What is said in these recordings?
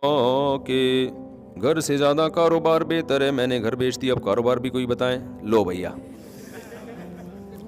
کہ گھر سے زیادہ کاروبار بہتر ہے، میں نے گھر بیچ دیا، اب کاروبار بھی کوئی بتائیں. لو بھیا،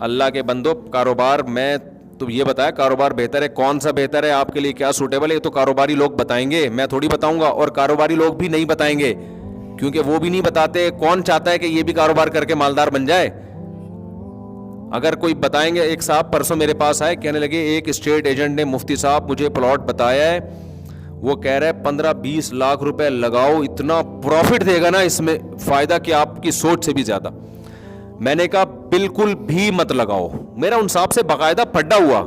اللہ کے بندو، کاروبار میں تو یہ بتایا کاروبار بہتر ہے، کون سا بہتر ہے آپ کے لیے، کیا سوٹیبل ہے، یہ تو کاروباری لوگ بتائیں گے، میں تھوڑی بتاؤں گا. اور کاروباری لوگ بھی نہیں بتائیں گے کیونکہ وہ بھی نہیں بتاتے. کون چاہتا ہے کہ یہ بھی کاروبار کر کے مالدار بن جائے؟ اگر کوئی بتائیں گے. ایک صاحب پرسوں میرے پاس آئے، کہنے لگے ایک اسٹیٹ ایجنٹ نے مفتی صاحب مجھے پلاٹ بتایا ہے، وہ کہہ رہے 15-20 لاکھ روپے لگاؤ، اتنا پروفٹ دے گا نا اس میں، فائدہ کہ آپ کی سوچ سے بھی زیادہ. میں نے کہا بالکل بھی مت لگاؤ. میرا ان صاحب سے باقاعدہ پھڈا ہوا،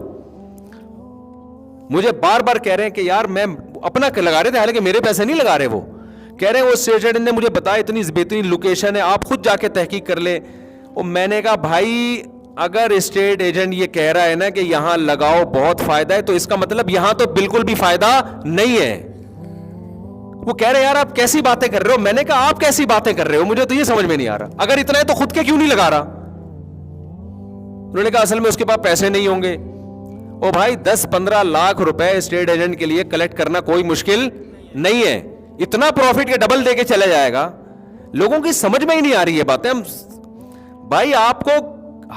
مجھے بار بار کہہ رہے ہیں کہ یار میں اپنا لگا رہے تھے، حالانکہ میرے پیسے نہیں لگا رہے. وہ کہہ رہے ہیں وہ اسٹیٹ ایجنٹ نے مجھے بتایا اتنی بہترین لوکیشن ہے، آپ خود جا کے تحقیق کر لیں. اور میں نے کہا بھائی اگر اسٹیٹ ایجنٹ یہ کہہ رہا ہے نا کہ یہاں لگاؤ بہت فائدہ ہے، تو اس کا مطلب یہاں تو بالکل بھی فائدہ نہیں ہے. وہ کہہ رہے یار آپ کیسی باتیں کر رہے ہو. میں نے کہا آپ کیسی باتیں کر رہے ہو، مجھے تو یہ سمجھ میں نہیں آ رہا. اگر اتنا ہے تو خود کے کیوں نہیں لگا رہا؟ انہوں نے کہا اصل میں اس کے پاس پیسے نہیں ہوں گے. او بھائی 10-15 لاکھ روپے اسٹیٹ ایجنٹ کے لیے کلیکٹ کرنا کوئی مشکل نہیں ہے، اتنا پروفٹ کے ڈبل دے کے چلے جائے گا. لوگوں کی سمجھ میں ہی نہیں آ رہی ہے باتیں. ہم بھائی آپ کو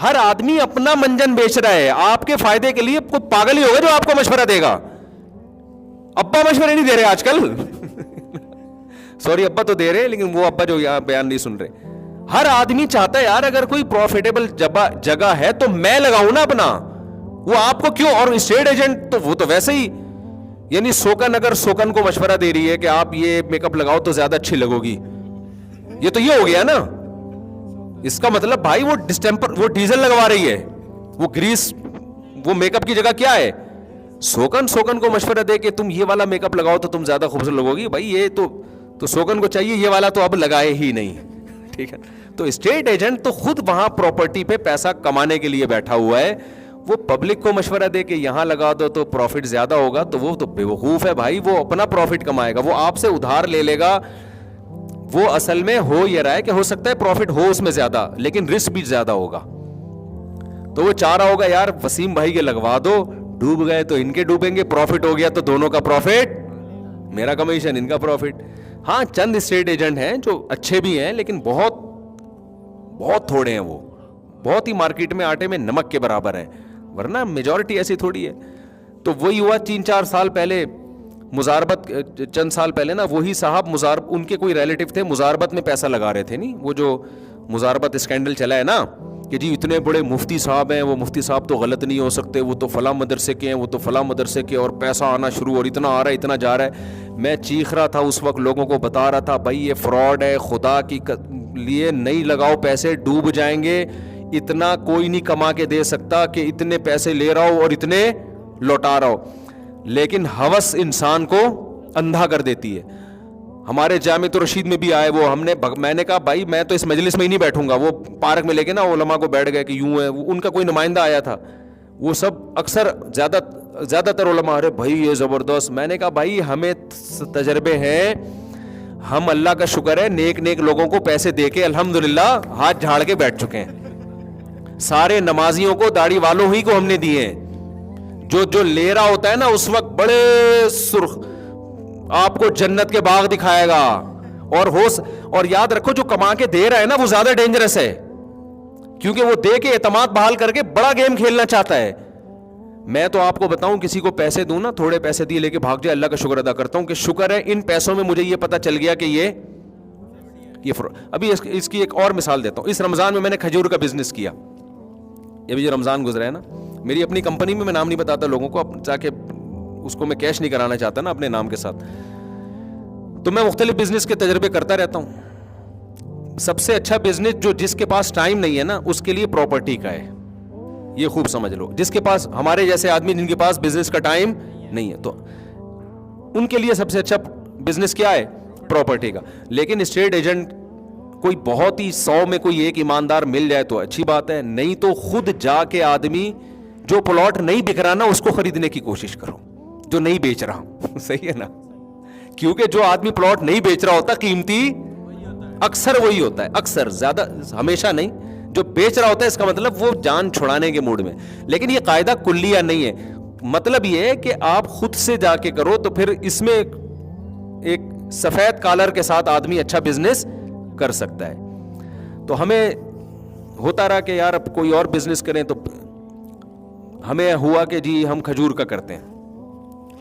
ہر آدمی اپنا منجن بیچ رہا ہے آپ کے فائدے کے لیے. کوئی پاگل ہی ہوگا جو آپ کو مشورہ دے گا. ابا مشورے نہیں دے رہے آج کل سوری ابا تو دے رہے، لیکن وہ ابا جو یہاں بیان نہیں سن رہے. ہر آدمی چاہتا ہے یار اگر کوئی پروفیٹیبل جگہ ہے تو میں لگاؤں نا اپنا. وہ آپ کو کیوں؟ اور اسٹیٹ ایجنٹ تو وہ تو ویسے ہی، یعنی سوکن اگر سوکن کو مشورہ دے رہی ہے کہ آپ یہ میک اپ لگاؤ تو زیادہ اچھی لگو گی، یہ تو یہ ہو گیا نا. اس کا مطلب بھائی وہ ڈسٹیمپر، وہ ڈیزل لگوا رہی ہے، وہ گریس، وہ میک اپ کی جگہ کیا ہے؟ سوکن کو مشورہ دے کہ تم یہ والا میک اپ لگاؤ تو تم زیادہ خوبصورت لگو گی. بھائی یہ تو سوکن کو چاہیے یہ والا تو اب لگائے ہی نہیں. ٹھیک ہے، تو اسٹیٹ ایجنٹ تو خود وہاں پراپرٹی پہ پیسہ کمانے کے لیے بیٹھا ہوا ہے. وہ پبلک کو مشورہ دے کہ یہاں لگا دو تو پروفٹ زیادہ ہوگا، تو وہ تو بیوقوف ہے بھائی. وہ اپنا پروفٹ کمائے گا، وہ آپ سے ادھار لے لے گا. وہ اصل میں ہو یہ رہا ہے کہ ہو سکتا ہے پروفٹ ہو اس میں زیادہ، لیکن رسک بھی زیادہ ہوگا. تو وہ چاہ رہا ہوگا یار وسیم بھائی کے لگوا دو، ڈوب گئے تو ان کے ڈوبیں گے، پروفٹ ہو گیا تو دونوں کا پروفٹ، میرا کمیشن ان کا پروفٹ. ہاں چند اسٹیٹ ایجنٹ ہیں جو اچھے بھی ہیں، لیکن بہت بہت تھوڑے ہیں. وہ بہت ہی مارکیٹ میں آٹے میں نمک کے برابر ہیں، ورنہ میجورٹی ایسی تھوڑی ہے. تو وہی ہوا 3-4 سال پہلے مزاربت، چند سال پہلے نا، وہی صاحب ان کے کوئی ریلیٹو تھے مزاربت میں پیسہ لگا رہے تھے. نہیں وہ جو مزاربت اسکینڈل چلا ہے نا کہ جی اتنے بڑے مفتی صاحب ہیں، وہ مفتی صاحب تو غلط نہیں ہو سکتے، وہ تو فلاں مدرسے کے ہیں، وہ تو فلاں مدرسے کے، اور پیسہ آنا شروع، اور اتنا آ رہا ہے اتنا جا رہا ہے. میں چیخ رہا تھا اس وقت، لوگوں کو بتا رہا تھا بھائی یہ فراڈ ہے، خدا کی لیے نہیں لگاؤ پیسے، ڈوب جائیں گے. اتنا کوئی نہیں کما کے دے سکتا کہ اتنے پیسے لے رہا ہو اور اتنے لوٹا رہا ہو. لیکن ہوس انسان کو اندھا کر دیتی ہے. ہمارے جامع رشید میں بھی آئے وہ، میں نے کہا بھائی میں تو اس مجلس میں ہی نہیں بیٹھوں گا. وہ پارک میں لے کے نا علماء کو بیٹھ گئے کہ یوں ہے، ان کا کوئی نمائندہ آیا تھا، وہ سب اکثر زیادہ تر علماء، ارے بھائی یہ زبردست. میں نے کہا بھائی ہمیں تجربے ہیں، ہم اللہ کا شکر ہے نیک لوگوں کو پیسے دے کے الحمدللہ ہاتھ جھاڑ کے بیٹھ چکے ہیں. سارے نمازیوں کو، داڑھی والوں ہی کو ہم نے دیے ہیں. جو لے رہا ہوتا ہے نا اس وقت بڑے سرخ آپ کو جنت کے باغ دکھائے گا. اور یاد رکھو جو کما کے دے رہا ہے نا وہ زیادہ ڈینجرس ہے، کیونکہ وہ دے کے اعتماد بحال کر کے بڑا گیم کھیلنا چاہتا ہے. میں تو آپ کو بتاؤں کسی کو پیسے دوں نا، تھوڑے پیسے دیے لے کے بھاگ جائے، اللہ کا شکر ادا کرتا ہوں کہ شکر ہے ان پیسوں میں مجھے یہ پتا چل گیا کہ یہ ابھی اس کی ایک اور مثال دیتا ہوں. اس رمضان میں نے کھجور کا بزنس کیا. یہ بھی جو رمضان گزرا ہے نا، میری اپنی کمپنی میں نام نہیں بتاتا لوگوں کو تاکہ اس کو میں کیش نہیں کرانا چاہتا نا اپنے نام کے ساتھ. تو میں مختلف بزنس کے تجربے کرتا رہتا ہوں. سب سے اچھا بزنس جس کے پاس ٹائم نہیں ہے نا اس کے لیے پراپرٹی کا ہے. یہ خوب سمجھ لو، جس کے پاس، ہمارے جیسے آدمی جن کے پاس بزنس کا ٹائم نہیں ہے تو ان کے لیے سب سے اچھا بزنس کیا ہے؟ پراپرٹی کا. لیکن اسٹیٹ ایجنٹ کوئی بہت ہی 100 میں کوئی ایک ایماندار مل جائے تو اچھی بات ہے، نہیں تو خود جا کے آدمی جو پلاٹ نہیں بک رہا نا اس کو خریدنے کی کوشش کرو، جو نہیں بیچ رہا. صحیح ہے نا؟ کیونکہ جو آدمی پلاٹ نہیں بیچ رہا ہوتا قیمتی اکثر وہی ہوتا ہے، اکثر، زیادہ ہمیشہ نہیں. جو بیچ رہا ہوتا ہے اس کا مطلب وہ جان چھڑانے کے موڈ میں. لیکن یہ قاعدہ کلیہ نہیں ہے. مطلب یہ ہے کہ آپ خود سے جا کے کرو تو پھر اس میں ایک سفید کالر کے ساتھ آدمی اچھا بزنس کر سکتا ہے. تو ہمیں ہوتا رہا کہ یار اب کوئی اور بزنس کریں, تو ہمیں ہوا کہ جی ہم کھجور کا کرتے ہیں.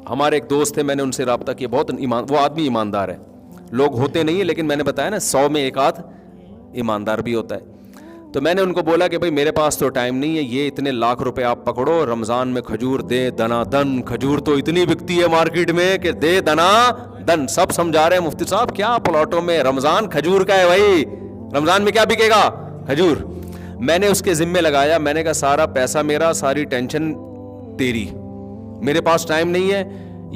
ہمارے ایک دوست تھے, میں نے ان سے رابطہ کیا, بہت وہ آدمی ایماندار ہے. لوگ ہوتے نہیں ہیں, لیکن میں نے بتایا نا 100 میں ایک آدھ ایماندار بھی ہوتا ہے. تو میں نے ان کو بولا کہ بھائی میرے پاس تو ٹائم نہیں ہے, یہ اتنے لاکھ روپے آپ پکڑو, رمضان میں کھجور دے دنا دن. کھجور تو اتنی بکتی ہے مارکیٹ میں کہ دے دنا دن. سب سمجھا رہے ہیں مفتی صاحب کیا پلاٹوں میں, رمضان کھجور کا ہے بھائی, رمضان میں کیا بکے گا, کھجور. میں نے اس کے ذمے لگایا, میں نے کہا سارا پیسہ میرا, ساری ٹینشن تیری, میرے پاس ٹائم نہیں ہے.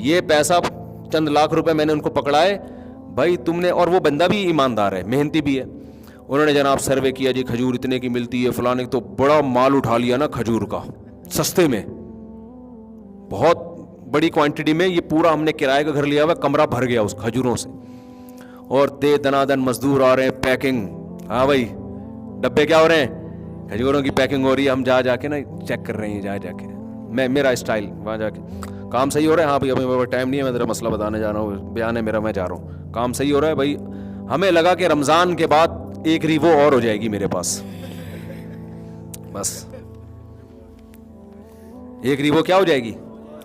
یہ پیسہ چند لاکھ روپے میں نے ان کو پکڑائے بھائی تم نے, اور وہ بندہ بھی ایماندار ہے, محنتی بھی ہے. انہوں نے جناب سروے کیا, جی کھجور اتنے کی ملتی ہے فلانے, تو بڑا مال اٹھا لیا نا کھجور کا, سستے میں, بہت بڑی کوانٹٹی میں. یہ پورا ہم نے کرائے کا گھر لیا ہوا, کمرہ بھر گیا اس کھجوروں سے. اور دے دنا دن مزدور آ رہے ہیں, پیکنگ, ہاں بھائی ڈبے کیا ہو رہے ہیں, کھجوروں کی پیکنگ ہو رہی ہے. ہم جا کے نا چیک کر رہے ہیں, جا کے میں, میرا اسٹائل وہاں جا کے, کام صحیح ہو رہا ہے, ہاں بھائی ابھی ٹائم نہیں ہے, میں ذرا مسئلہ بتانے جا رہا ہوں, بیان ہے میرا, میں جا رہا ہوں, کام صحیح ہو رہا ہے بھائی. ہمیں لگا کہ رمضان کے بعد ایک ریوو اور ہو جائے گی میرے پاس, بس ایک ریوو کیا ہو جائے گی,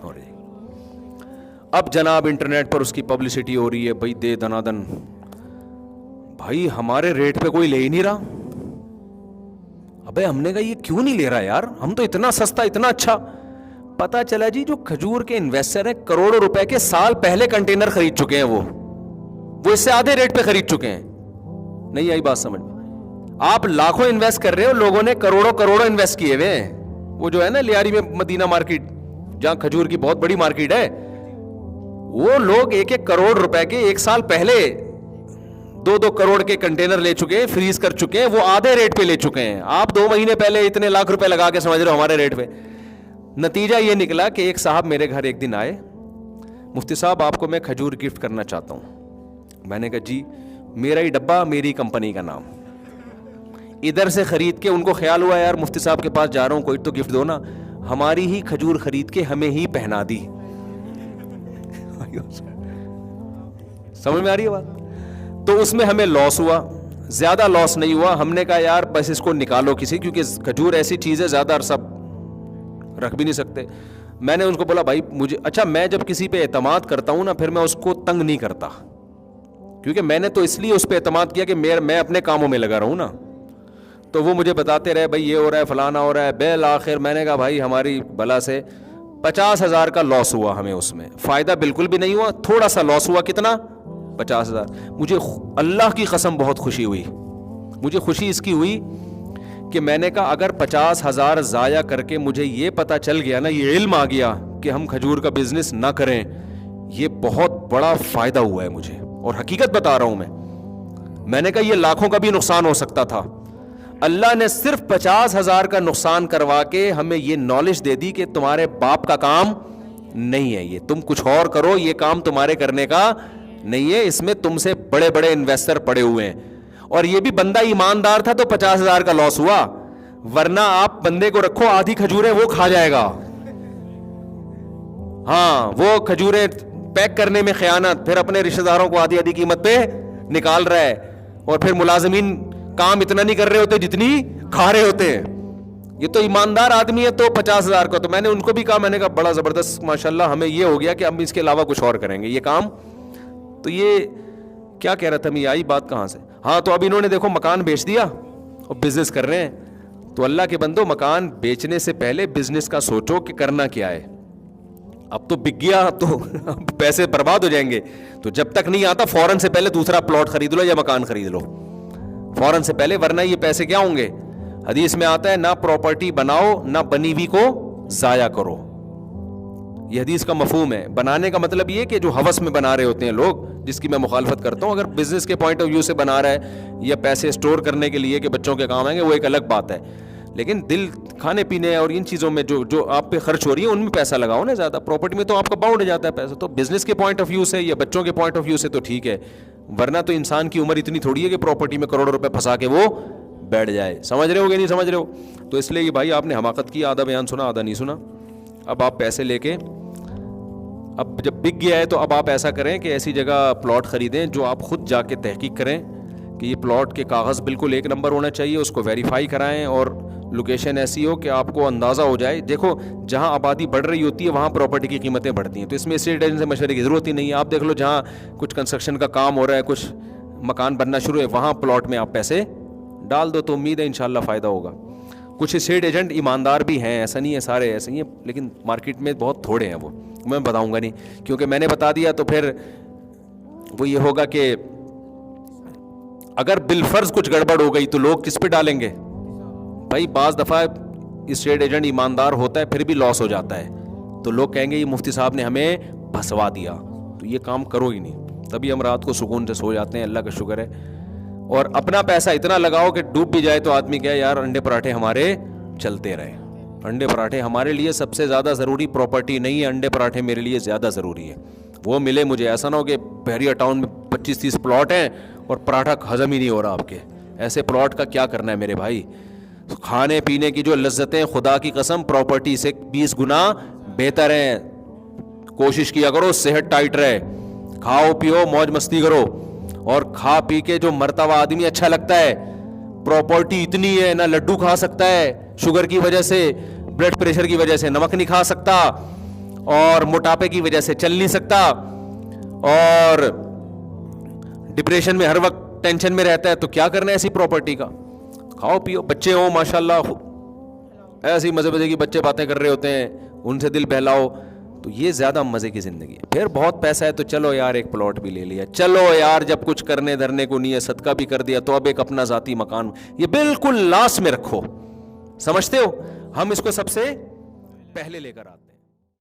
ہو جائے گی. اب جناب انٹرنیٹ پر اس کی پبلسٹی ہو رہی ہے بھائی دے دنا دن. بھائی ہمارے ریٹ پہ کوئی لے ہی نہیں رہا. ابے ہم نے کہا یہ کیوں نہیں لے رہا یار, ہم تو اتنا سستا اتنا اچھا. پتا چلا جی جو کھجور کے انویسٹر ہیں, کروڑوں روپے کے سال پہلے کنٹینر خرید چکے ہیں, وہ اس سے آدھے ریٹ پہ خرید چکے ہیں. نہیں آئی بات سمجھ میں؟ آپ لاکھوں انویسٹ کر رہے ہو, لوگوں نے کروڑوں انویسٹ کیے ہوئے ہیں. وہ جو ہے نا لیاری میں مدینہ مارکیٹ, جہاں کھجور کی بہت بڑی مارکیٹ ہے, وہ لوگ 1-1 کروڑ روپے کے 1 سال پہلے 2-2 کروڑ کے کنٹینر لے چکے ہیں, فریز کر چکے ہیں, وہ آدھے ریٹ پہ لے چکے ہیں. آپ 2 مہینے پہلے اتنے لاکھ روپے لگا کے سمجھ رہے ہو ہمارے ریٹ پہ. نتیجہ یہ نکلا کہ ایک صاحب میرے گھر ایک دن آئے, مفتی صاحب آپ کو میں کھجور گفٹ کرنا چاہتا ہوں. میں نے کہا جی, میرا ہی ڈبہ, میری کمپنی کا نام, ادھر سے خرید کے. ان کو خیال ہوا یار مفتی صاحب کے پاس جا رہا ہوں, کوئی تو گفٹ دو نا. ہماری ہی کھجور خرید کے ہمیں ہی پہنا دی. سمجھ میں آ رہی ہے بات؟ تو اس میں ہمیں لاس ہوا, زیادہ لاس نہیں ہوا. ہم نے کہا یار بس اس کو نکالو کسی, کیونکہ کھجور ایسی چیز ہے زیادہ عرصہ رکھ بھی نہیں سکتے. میں نے ان کو بولا بھائی مجھے, اچھا میں جب کسی پہ اعتماد کرتا ہوں نا, پھر میں اس کو تنگ نہیں کرتا, کیونکہ میں نے تو اس لیے اس پہ اعتماد کیا کہ میں اپنے کاموں میں لگا رہا ہوں نا. تو وہ مجھے بتاتے رہے بھائی یہ ہو رہا ہے, فلانا ہو رہا ہے. بالآخر میں نے کہا بھائی ہماری بلا سے 50,000 کا لاس ہوا ہمیں, اس میں فائدہ بالکل بھی نہیں ہوا, تھوڑا سا لاس ہوا. کتنا؟ 50,000. مجھے اللہ کی قسم بہت خوشی ہوئی. مجھے خوشی اس کی ہوئی کہ میں نے کہا اگر 50,000 ضائع کر کے مجھے یہ پتا چل گیا نا, یہ علم آ گیا کہ ہم کھجور کا بزنس نہ کریں, یہ بہت بڑا فائدہ ہوا ہے مجھے. اور حقیقت بتا رہا ہوں میں نے کہا یہ لاکھوں کا بھی نقصان ہو سکتا تھا. اللہ نے صرف 50,000 کا نقصان کروا کے ہمیں یہ نالج دے دی کہ تمہارے باپ کا کام نہیں ہے یہ, تم کچھ اور کرو, یہ کام تمہارے کرنے کا نہیں ہے, اس میں تم سے بڑے بڑے انویسٹر پڑے ہوئے ہیں. اور یہ بھی بندہ ایماندار تھا تو 50,000 کا لاس ہوا, ورنہ آپ بندے کو رکھو, آدھی کھجوریں وہ کھا جائے گا. ہاں وہ کھجوریں پیک کرنے میں خیانت, پھر اپنے رشتہ داروں کو آدھی قیمت پہ نکال رہا ہے, اور پھر ملازمین کام اتنا نہیں کر رہے ہوتے جتنی کھا رہے ہوتے ہیں. یہ تو ایماندار آدمی ہے تو 50,000 کا. تو میں نے ان کو بھی کہا, میں نے کہا بڑا زبردست ماشاءاللہ, ہمیں یہ ہو گیا کہ ہم اس کے علاوہ کچھ اور کریں گے یہ کام. تو یہ کیا کہہ رہا تھا میں, یہ آئی بات کہاں سے؟ ہاں تو اب انہوں نے دیکھو مکان بیچ دیا اور بزنس کر رہے ہیں. تو اللہ کے بندو, مکان بیچنے سے پہلے بزنس کا سوچو کہ کرنا کیا ہے. اب تو بک گیا, اب تو پیسے برباد ہو جائیں گے. تو جب تک نہیں آتا فوراً سے پہلے دوسرا پلاٹ خرید لو یا مکان خرید لو فوراً سے پہلے, ورنہ یہ پیسے کیا ہوں گے. حدیث میں آتا ہے نہ پراپرٹی بناؤ نہ بنی ہوئی کو ضائع کرو. یہ حدیث کا مفہوم ہے. بنانے کا مطلب یہ کہ جو ہوس میں بنا رہے ہوتے ہیں لوگ, جس کی میں مخالفت کرتا ہوں. اگر بزنس کے پوائنٹ آف ویو سے بنا رہا ہے یا پیسے اسٹور کرنے کے لیے کہ بچوں کے کام آئیں گے, وہ ایک الگ بات ہے. لیکن دل کھانے پینے اور ان چیزوں میں جو آپ پہ خرچ ہو رہی ہے ان میں پیسہ لگاؤ نا زیادہ. پراپرٹی میں تو آپ کا باؤنڈ ہو جاتا ہے پیسہ. تو بزنس کے پوائنٹ آف ویو سے یا بچوں کے پوائنٹ آف ویو سے تو ٹھیک ہے, ورنہ تو انسان کی عمر اتنی تھوڑی ہے کہ پراپرٹی میں کروڑوں روپے پھنسا کے وہ بیٹھ جائے. سمجھ رہے ہو کہ نہیں سمجھ رہے ہو؟ تو اس لیے یہ بھائی آپ نے حماقت کی, آدھا بیان سنا آدھا نہیں سنا. اب آپ پیسے لے کے اب جب بک گیا ہے تو اب آپ ایسا کریں کہ ایسی جگہ پلاٹ خریدیں جو آپ خود جا کے تحقیق کریں کہ یہ پلاٹ کے کاغذ بالکل ایک نمبر ہونا چاہیے, اس کو ویریفائی کرائیں, اور لوکیشن ایسی ہو کہ آپ کو اندازہ ہو جائے. دیکھو جہاں آبادی بڑھ رہی ہوتی ہے وہاں پراپرٹی کی قیمتیں بڑھتی ہیں, تو اس میں اسٹیٹ ایجنٹ سے مشورے کی ضرورت ہی نہیں ہے. آپ دیکھ لو جہاں کچھ کنسٹرکشن کا کام ہو رہا ہے, کچھ مکان بننا شروع ہے, وہاں پلاٹ میں آپ پیسے ڈال دو تو امید ہے انشاءاللہ فائدہ ہوگا. کچھ اسٹیٹ ایجنٹ ایماندار بھی ہیں, ایسا نہیں ہے سارے ایسے ہی ہیں, لیکن مارکیٹ میں بہت تھوڑے ہیں. وہ میں بتاؤں گا نہیں, کیونکہ میں نے بتا دیا تو پھر وہ یہ ہوگا کہ اگر بالفرض کچھ گڑبڑ ہو گئی تو لوگ کس پہ ڈالیں گے بھائی. بعض دفعہ اسٹیٹ ایجنٹ ایماندار ہوتا ہے پھر بھی لاس ہو جاتا ہے, تو لوگ کہیں گے یہ مفتی صاحب نے ہمیں پھنسوا دیا, تو یہ کام کرو ہی نہیں. تبھی ہم رات کو سکون سے سو جاتے ہیں, اللہ کا شکر ہے. اور اپنا پیسہ اتنا لگاؤ کہ ڈوب بھی جائے تو آدمی کہے یار انڈے پراٹھے ہمارے چلتے رہے. انڈے پراٹھے ہمارے لیے سب سے زیادہ ضروری پراپرٹی نہیں ہے, انڈے پراٹھے میرے لیے زیادہ ضروری ہے. وہ ملے مجھے, ایسا نہ ہو کہ بحریہ ٹاؤن میں 25-30 پلاٹ ہیں اور پراٹھا ہضم ہی نہیں ہو رہا آپ کے. ایسے پلاٹ کا کیا کرنا ہے میرے بھائی. کھانے پینے کی جو لذتیں خدا کی قسم پراپرٹی سے 20 گنا بہتر ہیں. کوشش کیا کرو صحت ٹائٹ رہے, کھاؤ پیو موج مستی کرو, اور کھا پی کے جو مرتا ہوا آدمی اچھا لگتا ہے. پراپرٹی اتنی ہے نہ لڈو کھا سکتا ہے شوگر کی وجہ سے, بلڈ پریشر کی وجہ سے نمک نہیں کھا سکتا, اور موٹاپے کی وجہ سے چل نہیں سکتا, اور ڈپریشن میں ہر وقت ٹینشن میں رہتا ہے. تو کیا کرنا ہے ایسی پراپرٹی کا. کھاؤ پیو, بچے ہوں ماشاءاللہ ایسی مزے مزے کی بچے باتیں کر رہے ہوتے ہیں, ان سے دل بہلاؤ, تو یہ زیادہ مزے کی زندگی ہے. پھر بہت پیسہ ہے تو چلو یار ایک پلاٹ بھی لے لیا, چلو یار جب کچھ کرنے دھرنے کو نہیں ہے صدقہ بھی کر دیا تو اب ایک اپنا ذاتی مکان, یہ بالکل لاس میں رکھو. سمجھتے ہو, ہم اس کو سب سے پہلے لے کر آتے ہیں.